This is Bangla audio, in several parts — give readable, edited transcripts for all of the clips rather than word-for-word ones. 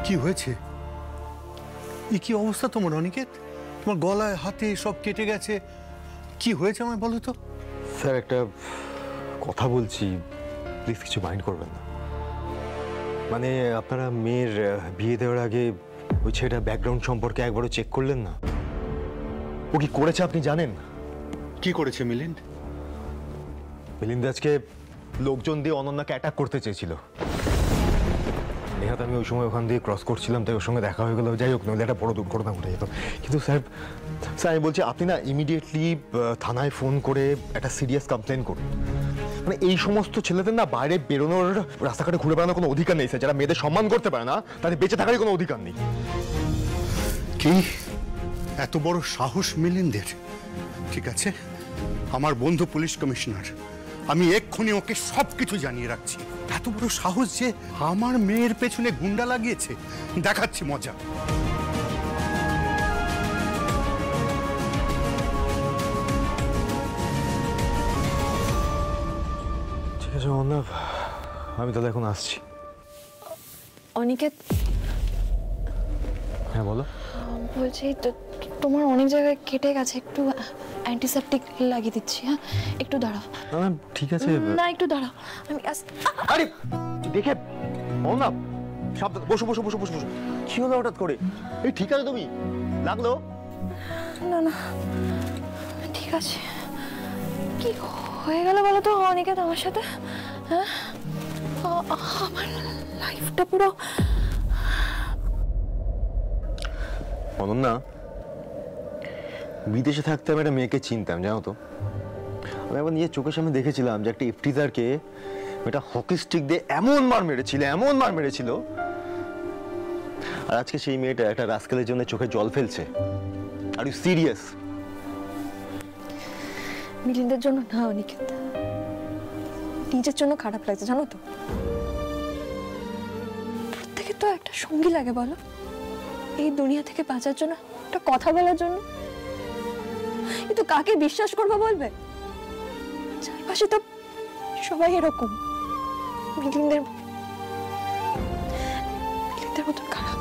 কি হয়েছে? কি অবস্থা তোমার অনিকেত? তোমার গলায় হাতে সব কেটে গেছে, কি হয়েছে আমায় বলো তো। স্যার একটা কথা বলছি, প্লিজ কিছু মাইন্ড করবেন না। মানে আপনারা মেয়ের বিয়ে দেওয়ার আগে ওই ছেলেটা ব্যাকগ্রাউন্ড সম্পর্কে একবারও চেক করলেন না? ও কি করেছে আপনি জানেন? কি করেছে মিলিন্দ? মিলিন্দ আজকে লোকজন দিয়ে অনন্যাকে অ্যাটাক করতে চেয়েছিল। নেহাত আমি ওই সময় ওখান দিয়ে ক্রস করছিলাম, তাই ওর সঙ্গে দেখা হয়ে গেল। যাই হোক, নইলে একটা বড় দুর্ঘটনা ঘটে যেত। কিন্তু স্যার আমি বলছি আপনি না ইমিডিয়েটলি থানায় ফোন করে একটা সিরিয়াস কমপ্লেন করুন। মানে এই সমস্ত ছেলেদের না বাইরে বেরোনোর, রাস্তাঘাটে ঘুরে বেড়ানোর কোনো অধিকার নেই স্যার। যারা মেয়েদের সম্মান করতে পারে না তাদের বেঁচে থাকারই কোনো অধিকার নেই। কি এত বড় সাহস মিলিন্দের? ঠিক আছে, আমার বন্ধু পুলিশ কমিশনার, আমি এক্ষুনি ওকে সবকিছু জানিয়ে রাখছি। এত বড় সাহস যে আমার মেয়ের পেছনে গুন্ডা লাগিয়েছে, দেখাচ্ছি মজা। ঠিক আছে অর্ণব, আমি তাহলে এখন আসছি। অনিকেত, হ্যাঁ বলো। বলছি তোমার অনেক জায়গায় কেটে গেছে, একটু অ্যান্টিসেপটিক লাগিয়ে দিচ্ছি। হ্যাঁ, একটু দাঁড়াও। না ঠিক আছে। না, একটু দাঁড়াও, আমি আরে দেখে অর্ণব, সাবধান, বসো বসো বসো বসো বসো। কি হলো হঠাৎ করে? এই ঠিক আছে তুমি? লাগলো? না না, ঠিক আছে। কি হয়ে গেল বলো তো অনিকেত আমার সাথে? হ্যাঁ, আমার লাইফটা পুরো। অনন্যা, বিদেশে থাকতে আমি একটা মেয়েকে চিনতাম, জানো তো। আমি একবার নিজের চোখের সামনে দেখেছিলাম যে একটা ইফতিজারকে একটা হকি স্টিক দিয়ে এমন মার মেরেছিল। আর আজকে সেই মেয়েটা একটা রাস্কেলের জন্য চোখে জল ফেলছে। Are you serious? মিলিন্দের জন্য না অনিকেত, নিজের জন্য খারাপ লাগছে জানো তো। প্রত্যেকের তো একটা সঙ্গী লাগে বলো, এই দুনিয়া থেকে বাঁচার জন্য, একটা কথা বলার জন্য। কিন্তু কাকে বিশ্বাস করবো বলবে? চারপাশে তো সবাই এরকম, মিলিন্দের মতন খারাপ।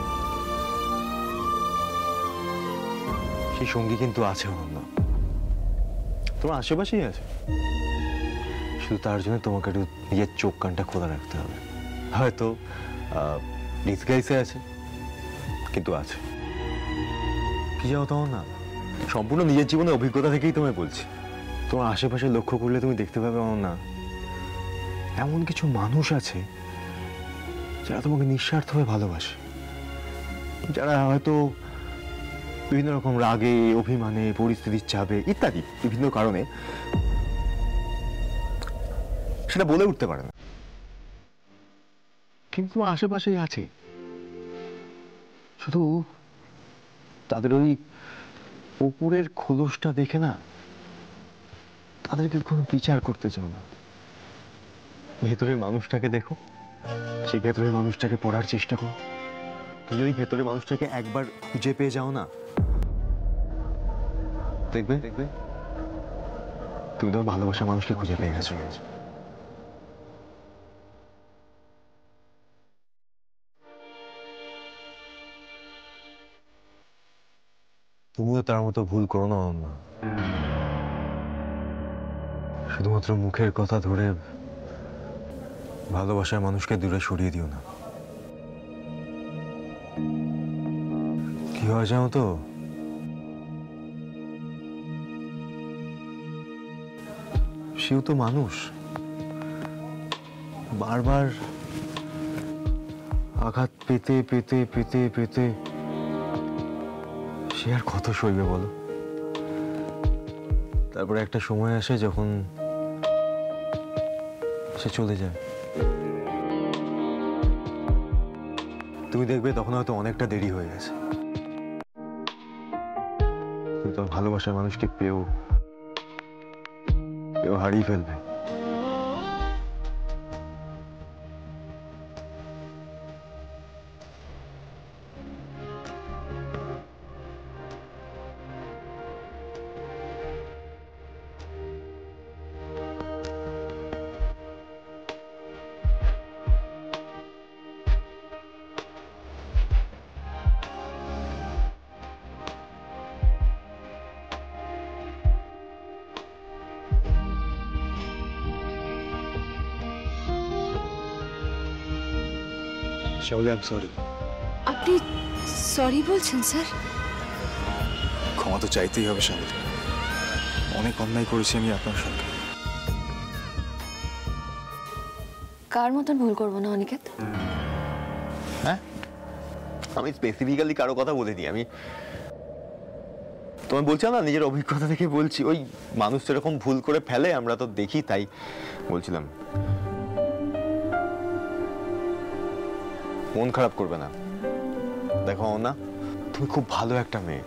সেই সঙ্গী কিন্তু আছে অনন্যা, তোমার আশেপাশেই আছে। শুধু তার জন্য তোমাকে একটু নিজের চোখ কানটা খোলা রাখতে হবে। হয়তো ডিসগাইসে আছে, কিন্তু আছে। কি যাও তখন না, সম্পূর্ণ নিজের জীবনের অভিজ্ঞতা থেকেই তোমায় বলছি। তোমার আশেপাশে লক্ষ্য করলে তুমি দেখতে পাবে না, এমন কিছু মানুষ আছে যারা তোমাকে নিঃস্বার্থভাবে ভালোবাসে, যারা হয়তো বিভিন্ন রকম রাগে, অভিমানে, পরিস্থিতির চাপে ইত্যাদি বিভিন্ন কারণে সেটা বলে উঠতে পারে না, কিন্তু আশেপাশেই আছে। শুধু তাদের ওই উপরের খোলসটা দেখে না তাদেরকে কোনো বিচার করতে চাও না। ভেতরের মানুষটাকে দেখো, সেই ভেতরের মানুষটাকে পড়ার চেষ্টা করো। তুমি যদি ভেতরের মানুষটাকে একবার খুঁজে পেয়ে যাও না, দেখবে তুমি তোমার ভালোবাসার মানুষকে খুঁজে পেয়ে গেছো। তুমিও তার মতো ভুল করো না। শুধুমাত্র মুখের কথা ধরে ভালোবাসার মানুষকে দূরে সরিয়ে দিও না। কি হয় জানো তো, সেও তো মানুষ, বারবার আঘাত পেতে পেতে পেতে পেতে সে আর কত সইবে বলো। তারপরে একটা সময় আসে যখন সে চলে যায়, তুমি দেখবে তখন হয়তো অনেকটা দেরি হয়ে গেছে। তুমি তোমার ভালোবাসার মানুষকে পেয়েও হারিয়ে ফেলবে। Shyamali, I am sorry. আপনি সরি বলছেন স্যার? ক্ষমা তো চাইতেই হবে শ্যামলী, অনেক অন্যায় করেছি আমি আপনার সঙ্গে। কার মতন ভুল করবো না অনিকেত? হ্যাঁ, আমি স্পেসিফিক্যালি কারো কথা বলিনি। আমি তোমায় বলছিলাম না, নিজের অভিজ্ঞতা থেকে বলছি। ওই মানুষ এরকম ভুল করে ফেলে, আমরা তো দেখি, তাই বলছিলাম। মন খারাপ করবে না। দেখো না, তুমি খুব ভালো একটা মেয়ে,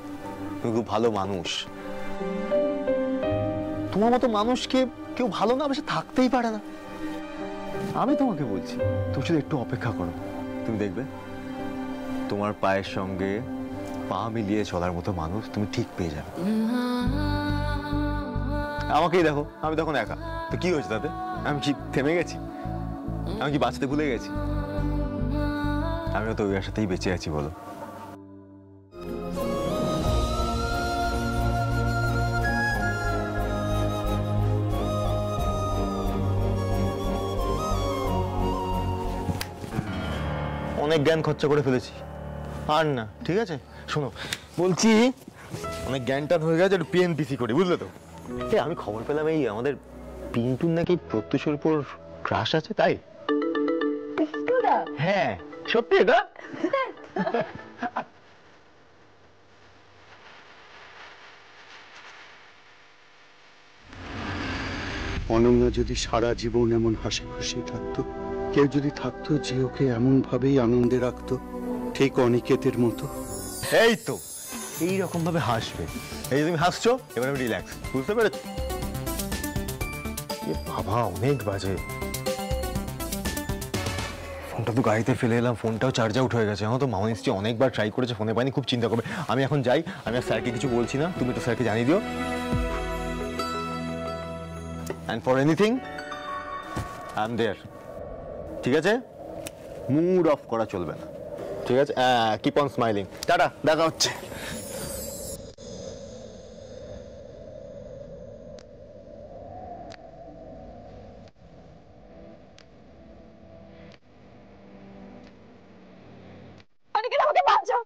তুমি খুব ভালো মানুষ। তোমার মতো মানুষকে কেউ ভালো না বেশি থাকতেই পারে না। আমি তোমাকে বলছি, তুমি শুধু একটু অপেক্ষা করো, তুমি দেখবে তোমার পায়ের সঙ্গে পা মিলিয়ে চলার মতো মানুষ তুমি ঠিক পেয়ে যাবে। আমাকেই দেখো, আমি তখন একা, তো কি হয়েছে তাতে? আমি কি থেমে গেছি? আমি কি বাঁচতে ভুলে গেছি? আমিও তো ওই আশাতেই বেঁচে আছি, বলো। অনেক জ্ঞান খরচা করে ফেলেছি, আর না, ঠিক আছে? শোনো, বলছি অনেক জ্ঞান টান হয়ে গেছে, একটু পিএনপিসি করি, বুঝলে তো? আমি খবর পেলাম এই আমাদের পিন্টুর নাকি প্রত্যুষের উপর ক্রাশ আছে, তাই? হ্যাঁ, সত্যি এটা? অনন্যা যদি সারা জীবন এমন হাসি খুশি থাকতো, কেউ যদি থাকতো যে ওকে এমন ভাবেই আনন্দে রাখতো, ঠিক অনিকেতের মতো। এই তো এইরকম ভাবে হাসবে। এই যে তুমি হাসছো, এবার আমি রিল্যাক্স, বুঝতে পেরেছো? বাবা, অনেক বাজে। ফোনটা তো গাড়িতে ফেলে এলাম, ফোনটাও চার্জ আউট হয়ে গেছে। আমার তো মামা নিশ্চয়ই অনেকবার ট্রাই করেছে, ফোনে পাইনি, খুব চিন্তা করবে। আমি এখন যাই, আমি আর স্যারকে কিছু বলছি না, তুমি তো স্যারকে জানিয়ে দিও। And for anything I am there, ঠিক আছে? মুড অফ করা চলবে না, ঠিক আছে? Keep on smiling. টাটা, দেখা হচ্ছে। অনিকেত, আমাকে বাঁচাও।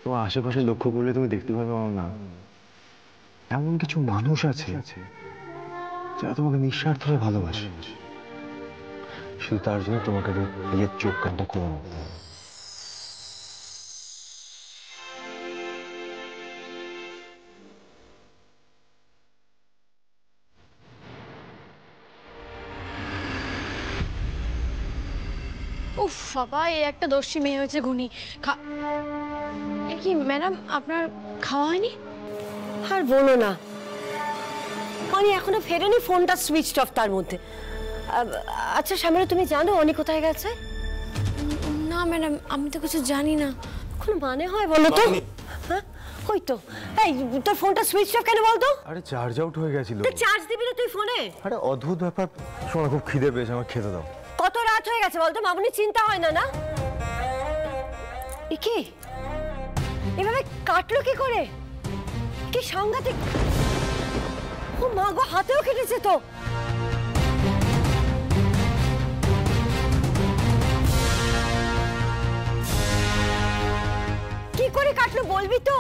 তোমার আশেপাশে লক্ষ্য করলে তুমি দেখতে পাবে না, এমন কিছু মানুষ আছে যারা তোমাকে নিঃস্বার্থভাবে ভালোবাসে, শুধু তার জন্য তোমাকে নিজের চোখ কানটা করে নেবে। উফ বাবা, এই একটা দস্যি মেয়ে হয়েছে গুনি। এ কি ম্যাডাম, আপনার খাওয়া হয়নি? আর বলো না, মানে এখনো ফেরেনি, ফোনটা সুইচ অফ তার মধ্যে। আচ্ছা শ্যামলা, তুমি জানো অনি কোথায় গেছে? না ম্যাডাম, আমি তো কিছু জানি না। কোনো মানে হয় বলো তো? হ্যাঁ, ওই তো। এই, তোর ফোনটা সুইচ অফ কেন বলতো? আরে চার্জ আউট হয়ে গেছিল। চার্জ দিবি না তুই ফোনে? আরে অদ্ভুত ব্যাপার। শোনো, খুব খিদে পেয়েছে, আমার খেতে দাও। কত রাত হয়ে গেছে বলতো, মামুনি চিন্তা হয় না? না কি এভাবে কাটলো কি করে? কি সাংঘাতিক! ও মা গো, হাতেও কেটেছে তো। কি করে কাটলো বলবি তো?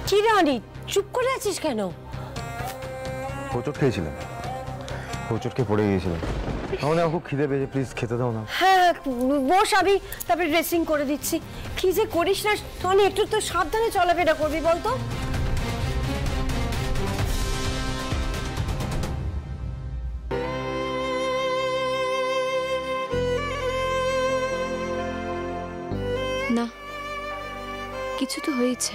কি রানি, চুপ করে আছিস কেন? হোঁচট খেয়েছিলাম, হোঁচট খেয়ে পড়ে গিয়েছিলাম। আমার খুব খিদে পেয়েছে, প্লিজ খেতে দাও না। হ্যাঁ বস, আমি তারপরে ড্রেসিং করে দিচ্ছি। কি যে করিস না টনি, একটু তো সাবধানে চলাফেরা করবি বলতো। না, কিছু তো হয়েছে।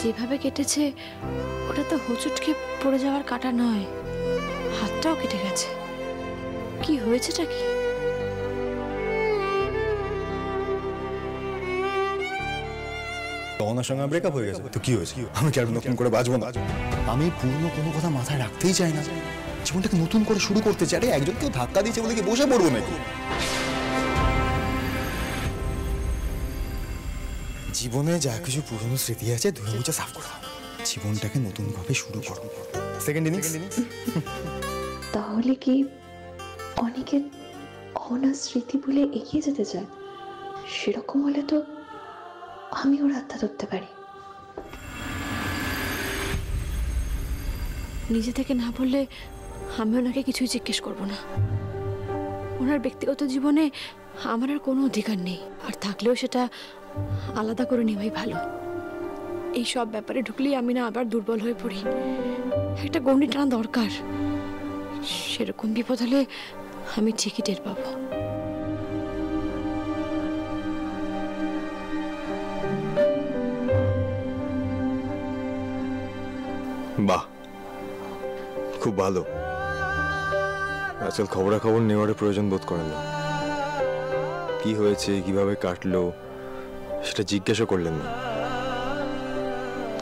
যেভাবে কেটেছে ওটা তো হোঁচটকে পড়ে যাওয়ার কাটা নয়, হাতটাও কেটে গেছে। কি হয়েছেটা কি? ওনার সঙ্গে ব্রেকআপ হয়ে গেছে, তো কি হয়েছে? আমি কি আর নতুন করে বাঁচবো না? আমি পুরনো কোনো কথা মাথায় রাখতেই চাই না, জীবনটাকে নতুন করে শুরু করতে চাই। আরে একজন কেউ ধাক্কা দিয়েছে বলে কি বসে পড়বো নাকি? জীবনে যা কিছু পুরনো স্মৃতি আছে ধুয়ে মুছে সাফ করো, জীবনটাকে নতুন ভাবে শুরু করো। Second innings. তাহলে কি অনেকে অনার স্মৃতি বলে এগিয়ে যেতে চায়? সেরকম হলে তো আমি ওর আত্মা ধরতে পারি। নিজে থেকে না বললে আমি ওনাকে কিছুই জিজ্ঞেস করব না। ওনার ব্যক্তিগত জীবনে আমার আর কোনো অধিকার নেই, আর থাকলেও সেটা আলাদা করে নেওয়াই ভালো। এই সব ব্যাপারে ঢুকলেই আমি না আবার দুর্বল হয়ে পড়ি। একটা গণ্ডি টানা দরকার, সেরকম বিপদ হলে আমি ঠিকই টের পাবো। বাহ, খুব ভালো। আজকাল খবরাখবর নেওয়ার প্রয়োজন বোধ করেন না। কি হয়েছে, কিভাবে কাটলো সেটা জিজ্ঞাসা করলেন না।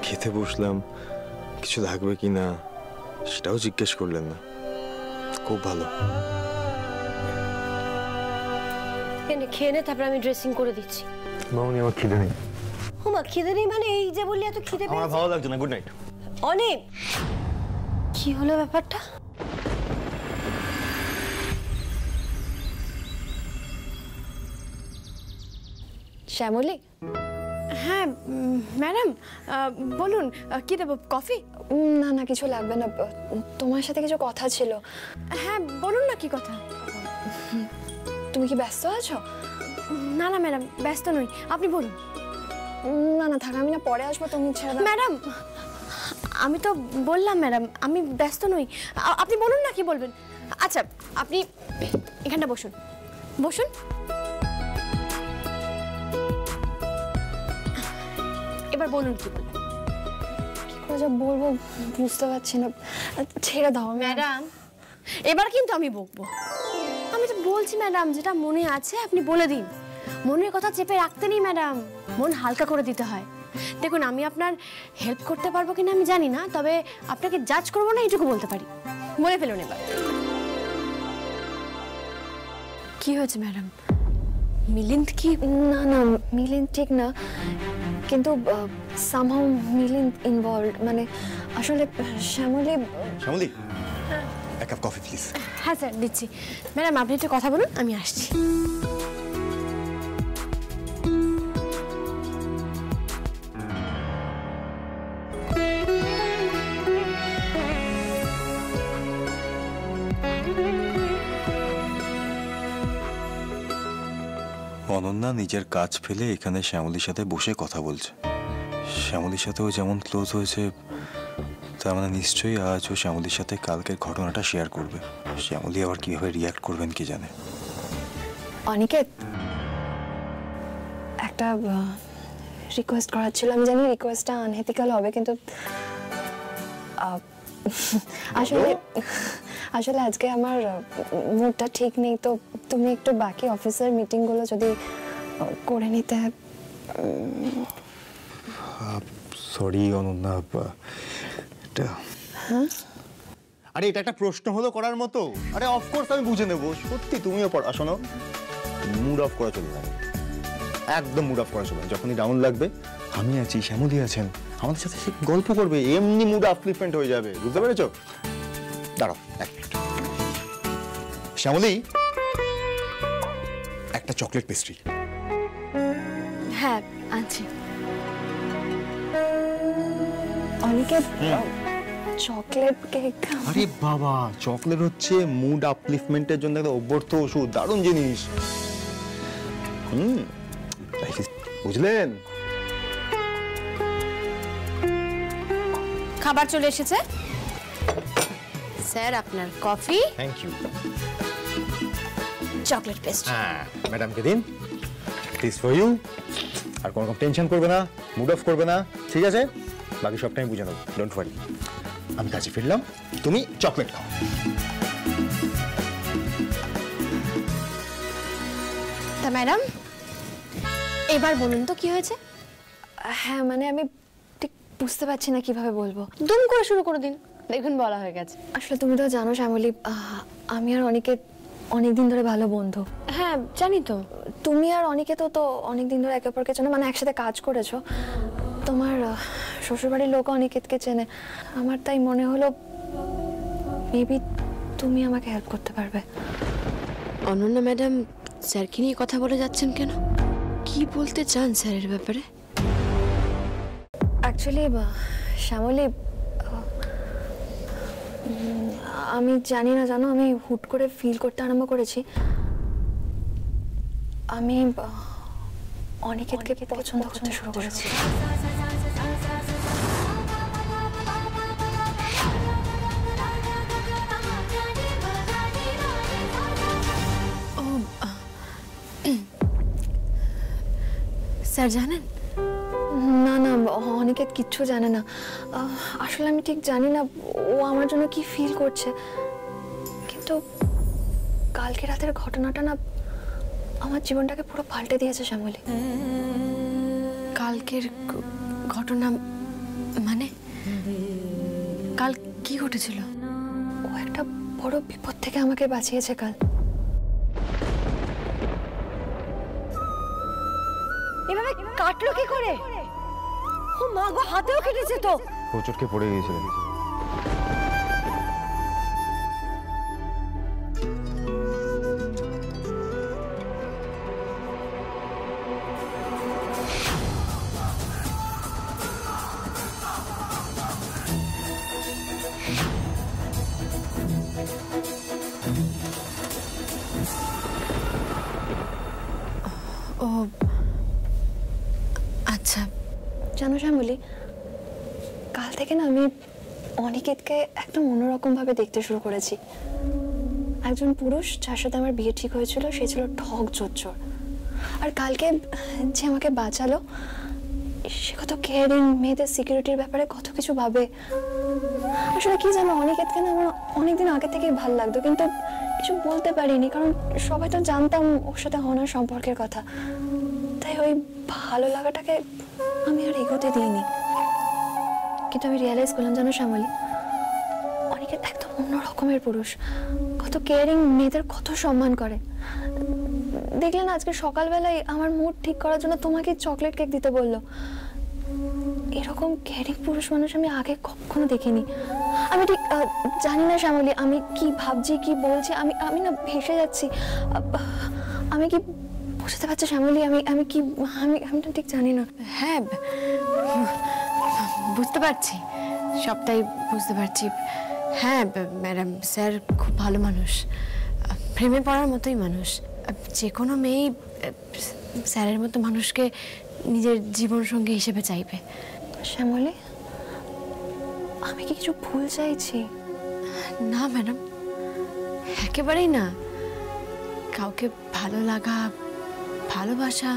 খেতে বসলাম, কিছু লাগবে কিনা সেটাও জিজ্ঞেস করলেন না। খুব ভালো। খেয়ে নে, তারপর আমি ড্রেসিং করে দিচ্ছি। মামনি আমার খিদে নেই। হুমা খিদে নেই মানে? এই যে বললি এত খিদে আমার পেয়েছে। ভালো লাগছে না, গুড নাইট। অনেক কি হলো ব্যাপারটা? শ্যামলী? হ্যাঁ ম্যাডাম, বলুন কি দেবো? কফি? না না, কিছু লাগবে না। তোমার সাথে কিছু কথা ছিল। হ্যাঁ বলুন না, কি কথা? তুমি কি ব্যস্ত আছো? না না ম্যাডাম, ব্যস্ত নই, আপনি বলুন। না না থাক, আমি না পরে আসবো, তুমি ছেড়ে দাও। ম্যাডাম, আমি তো বললাম ম্যাডাম আমি ব্যস্ত নই, আপনি বলুন না কি বলবেন। আচ্ছা আপনি এখানটা বসুন, বসুন। এবার বলুন কি বলবেন। কি করে যা বলবো বুঝতে পারছি না, ছেড়ে দাও। ম্যাডাম এবার কিন্তু আমি বকবো। আমি তো বলছি ম্যাডাম, যেটা মনে আছে আপনি বলে দিন। মনের কথা চেপে রাখতে নেই ম্যাডাম, মন হালকা করে দিতে হয়। দেখুন, আমি আপনার হেল্প করতে পারবো কিনা আমি জানি না, তবে আপনাকে জাজ করবো না এইটুকু বলতে পারি। বলে ফেলুন এবার। কি হয়েছে ম্যাডাম? মিলিন্দ কি? না না, মিলিন্দ ঠিক না, কিন্তু সামহাউ মিলিন্দ ইনভলভড। মানে আসলে শ্যামলী। শ্যামলী, এক কাপ কফি প্লিজ। হ্যাঁ স্যার, দিচ্ছি। ম্যাডাম আপনি একটু কথা বলুন, আমি আসছি। অনন্যা নিজের কাজ ফেলে এখানে শ্যামলীর সাথে বসে কথা বলছে। শ্যামলীর সাথেও যেমন ক্লোজ হয়েছে, তার মানে নিশ্চয়ই আজও শ্যামলীর সাথে কালকের ঘটনাটা শেয়ার করবে। শ্যামলী আবার কিভাবে রিয়াক্ট করবেন কি জানে। অনিকেত, একটা রিকোয়েস্ট করার ছিল। আমি জানি রিকোয়েস্টটা আনএথিক্যাল হবে, কিন্তু আসলে আসলে আজকে আমার মুডটা ঠিক নেই, তো তুমি একটু বাকি অফিসের মিটিংগুলো যদি করে নিতে। সরি অনন্যা, এটা আরে এটা একটা প্রশ্ন হলো করার মতো? আরে অফকোর্স আমি বুঝে নেবো। সত্যি তুমিও শোনো, মুড অফ করা চলবে না, একদম মুড অফ করা চলবে না। যখনই ডাউন লাগবে আমি আছি, শ্যামলী আছেন, আমাদের সাথে সে গল্প করবে, এমনি মুড আপলিফমেন্ট হয়ে যাবে। বুঝতে পেরেছো? দাঁড়াও এক মিনিট। শ্যামলী, একটা চকলেট পেস্ট্রি। হ্যাঁ আছি। Aniket, chocolate cake. আরে বাবা, চকলেট হচ্ছে মুড আপলিফমেন্টের জন্য একটা অভ্যর্থ ওষুধ, দারুণ জিনিস। বুঝলেন? খাবার চলে এসেছে স্যার, আপনার coffee, thank you. Chocolate pastry. হ্যাঁ, ম্যাডামকে দিন, প্লিজ ফর ইউ। আর কোনো টেনশন করবে না, মুড অফ করবে না, ঠিক আছে? বাকি সবটাই বুঝে নেবো, ডোন্ট ওয়ারি। আমি কাজে ফিরলাম, তুমি চকলেট খাও। তা ম্যাডাম এবার বলুন তো কি হয়েছে? হ্যাঁ মানে আমি ঠিক বুঝতে পারছি না কিভাবে বলবো। দুম করে শুরু করে দিন, দেখুন বলা হয়ে গেছে। আসলে তুমি তো জানো শ্যামলী, আমি আর অনিকেত অনেকদিন ধরে ভালো বন্ধু। হ্যাঁ জানি তো। তুমি আর অনিকেত তো অনেকদিন ধরে একে অপরকে চেনো, মানে একসাথে কাজ করেছো। তোমার শ্বশুরবাড়ির লোক অনিকেতকে চেনে। আমার তাই মনে হলো মেবি তুমি আমাকে হেল্প করতে পারবে। অনন্যা ম্যাডাম স্যারকে নিয়ে কথা বলে যাচ্ছেন কেন? কি বলতে চান স্যারের ব্যাপারে? অ্যাকচুয়ালি শ্যামলী, আমি জানি না জানো, আমি হুট করে ফিল করতে আরম্ভ করেছি আমি অনিকেতকে পছন্দ করতে শুরু করেছি। স্যার জানেন? না না, অনিকেত কিচ্ছু জানে না। আসলে আমি ঠিক জানি না ও আমার জন্য কি ফিল করছে, কিন্তু কালকে রাতের ঘটনাটা না আমার জীবনটাকে পুরো পাল্টে দিয়েছে শ্যামলী। কালকের ঘটনা মানে? কাল কি ঘটেছিল? ও একটা বড় বিপদ থেকে আমাকে বাঁচিয়েছে কাল। এভাবে কাটলো কি করে? ও মা গো, হাতেও কেটেছে তো। হোঁচটকে পড়ে গিয়েছিলেন। ও আচ্ছা। জানো শ্যামলী, কাল থেকে না আমি অনিকেতকে একদম অন্যরকম ভাবে দেখতে শুরু করেছি। একজন পুরুষ যার সাথে আমার বিয়ে ঠিক হয়েছিল সে ছিল ঠক জোচ্চোর, আর কালকে যে আমাকে বাঁচালো সে কত কেয়ারিং, মেয়েদের সিকিউরিটির ব্যাপারে কত কিছু ভাবে। আসলে কি জানো, অনিকেতকে না আমার অনেকদিন আগে থেকেই ভালো লাগতো, কিন্তু কিছু বলতে পারিনি, কারণ সবাই তো জানতাম ওর সাথে হনার সম্পর্কের কথা। তাই ওই ভালো লাগাটাকে আমি আর এগোতে দিইনি। কিন্তু আমি রিয়েলাইজ করলাম জানো শ্যামলী, অনিকেত একদম অন্য রকমের পুরুষ, কত কেয়ারিং, মেয়েদের কত সম্মান করে। দেখলে না আজকে সকালবেলায় আমার মুড ঠিক করার জন্য তোমাকে চকলেট কেক দিতে বললো। এরকম কেয়ারিং পুরুষ মানুষ আমি আগে কখনো দেখিনি। আমি ঠিক জানি না শ্যামলী, আমি কি ভাবছি কি বলছি, আমি না ভেসে যাচ্ছি। আমি কি বুঝতে পারছি শ্যামলী, আমি কি আমি তো ঠিক জানি না। হ্যাঁ বুঝতে পারছি, সবটাই বুঝতে পারছি। হ্যাঁ ম্যাডাম, স্যার খুব ভালো মানুষ, প্রেমে পড়ার মতোই মানুষ। যে কোনো মেয়েই স্যারের মতো মানুষকে নিজের জীবন সঙ্গী হিসেবে চাইবে। শ্যামলী, আমি কি কিছু ভুল চাইছি? না ম্যাডাম, একেবারেই না। কাউকে ভালো লাগা, ভালোবাসা,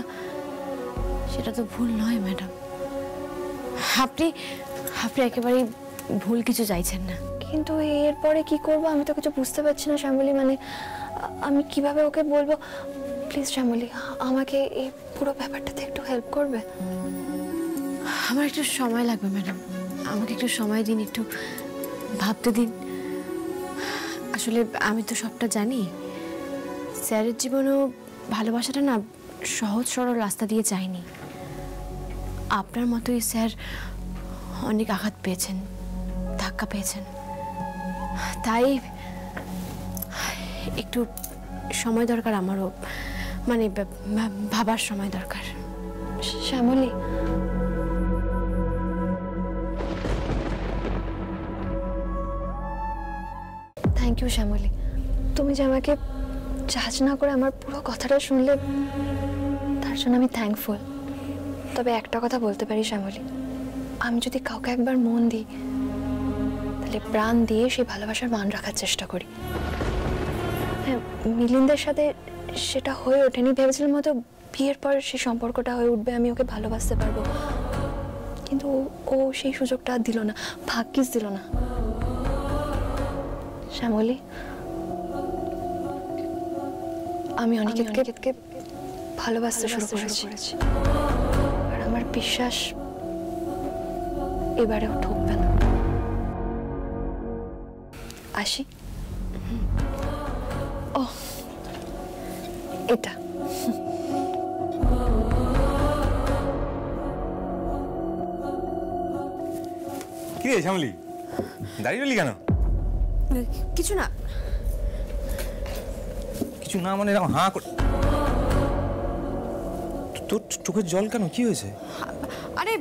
সেটা তো ভুল নয় ম্যাডাম। আপনি একেবারেই ভুল কিছু চাইছেন না। কিন্তু এরপরে কি করব আমি তো কিছু বুঝতে পারছি না শ্যামলী। মানে আমি কিভাবে ওকে বলবো? প্লিজ শ্যামলী, আমাকে এই পুরো ব্যাপারটাতে একটু হেল্প করবে? আমার একটু সময় লাগবে ম্যাডাম, আমাকে একটু সময় দিন, একটু ভাবতে দিন। আসলে আমি তো সবটা জানি। স্যারের জীবনেও ভালোবাসাটা না সহজ সরল রাস্তা দিয়ে যায়নি। আপনার মতোই স্যার অনেক আঘাত পেয়েছেন, ধাক্কা পেয়েছেন। তাই একটু সময় দরকার আমারও, মানে ভাবার সময় দরকার। Shyamali, thank you Shyamali. তুমি যে আমাকে জাজ না করে আমার পুরো কথাটা শুনলে, তার জন্য আমি থ্যাঙ্কফুল। তবে একটা কথা বলতে পারি শ্যামলী, আমি যদি কাউকে একবার মন দিই তাহলে প্রাণ দিয়ে সেই ভালোবাসার মান রাখার চেষ্টা করি। হ্যাঁ, মিলিন্দের সাথে সেটা হয়ে ওঠেনি। ভেবেছিলাম হয়তো বিয়ের পর সেই সম্পর্কটা হয়ে উঠবে, আমি ওকে ভালোবাসতে পারবো, কিন্তু ও সেই সুযোগটা দিল না, ভাগ্যিস দিল না। শ্যামলী, আমি অনিকেতকে ভালোবাসতে শুরু করেছি, আর আমার বিশ্বাস এবারেও ঠকবে না। আসি। ও এটা কি রে শ্যামলি, দাঁড়িয়ে রইলি কেন? কিছু না। কিছু না মানে এরকম হাঁ করে, তোর চোখের জল কেন? কি হয়েছে? আরে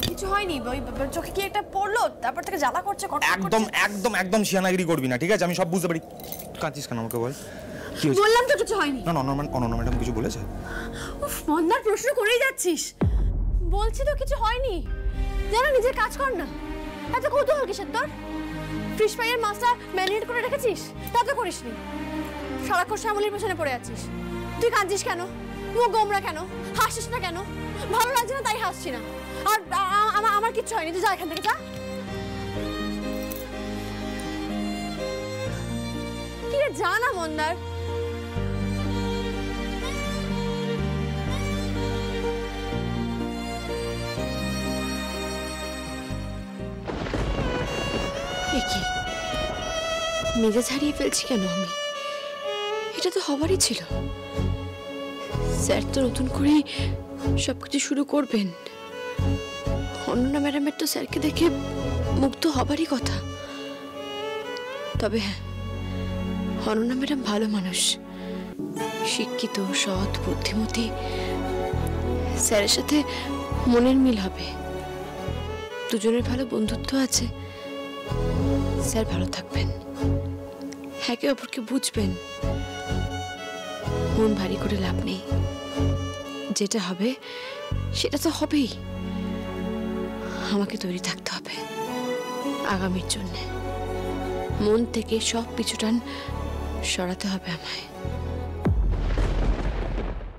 কিছু হয়নি, ওই চোখে কি একটা পড়লো, তারপর থেকে জ্বালা করছে। একদম একদম একদম শিয়ানাগিরি করবি না, ঠিক আছে? আমি সব বুঝতে পারি। কাঁদছিস কেন আমাকে বল, কি হয়েছে? বললাম তো কিছু হয়নি। না অনন্যা ম্যাডাম কিছু বলেছে? উফ, মন্দার প্রশ্ন করেই যাচ্ছিস। বলছি তো কিছু হয়নি, যেন নিজের কাজ কর না। এত কৌতূহল কিসের তোর? ফিশ ফ্রাইয়ের মাছটা ম্যারিনেট করে রেখেছিস, তা তো করিসনি। সারাক্ষণ শ্যামলির পেছনে পড়ে আছিস। তুই কাঁদছিস কেন? মুখ গোমরা কেন? হাসিস না কেন? ভালো লাগছে না তাই হাসছি না। আর আমার কিচ্ছু হয়নি, তুই যা এখান থেকে, যা। কি রে, যা না মন্দার। কি মেজাজ হারিয়ে ফেলছি কেন আমি? এটা তো হবারই ছিল। স্যার তো নতুন করে সবকিছু শুরু করবেন। অনন্যা ম্যাডামের তো স্যারকে দেখে মুগ্ধ হবারই কথা। তবে হ্যাঁ, অনন্যা ম্যাডাম ভালো মানুষ, শিক্ষিত, সৎ, বুদ্ধিমতী। স্যারের সাথে মনের মিল হবে, দুজনের ভালো বন্ধুত্ব আছে। স্যার ভালো থাকবেন, একে অপরকে বুঝবেন। মন ভারী করে লাভ নেই, যেটা হবে সেটা তো হবেই। আমাকে তৈরি থাকতে হবে আগামীর জন্য। মন থেকে সব পিছুটান সরাতে হবে আমায়।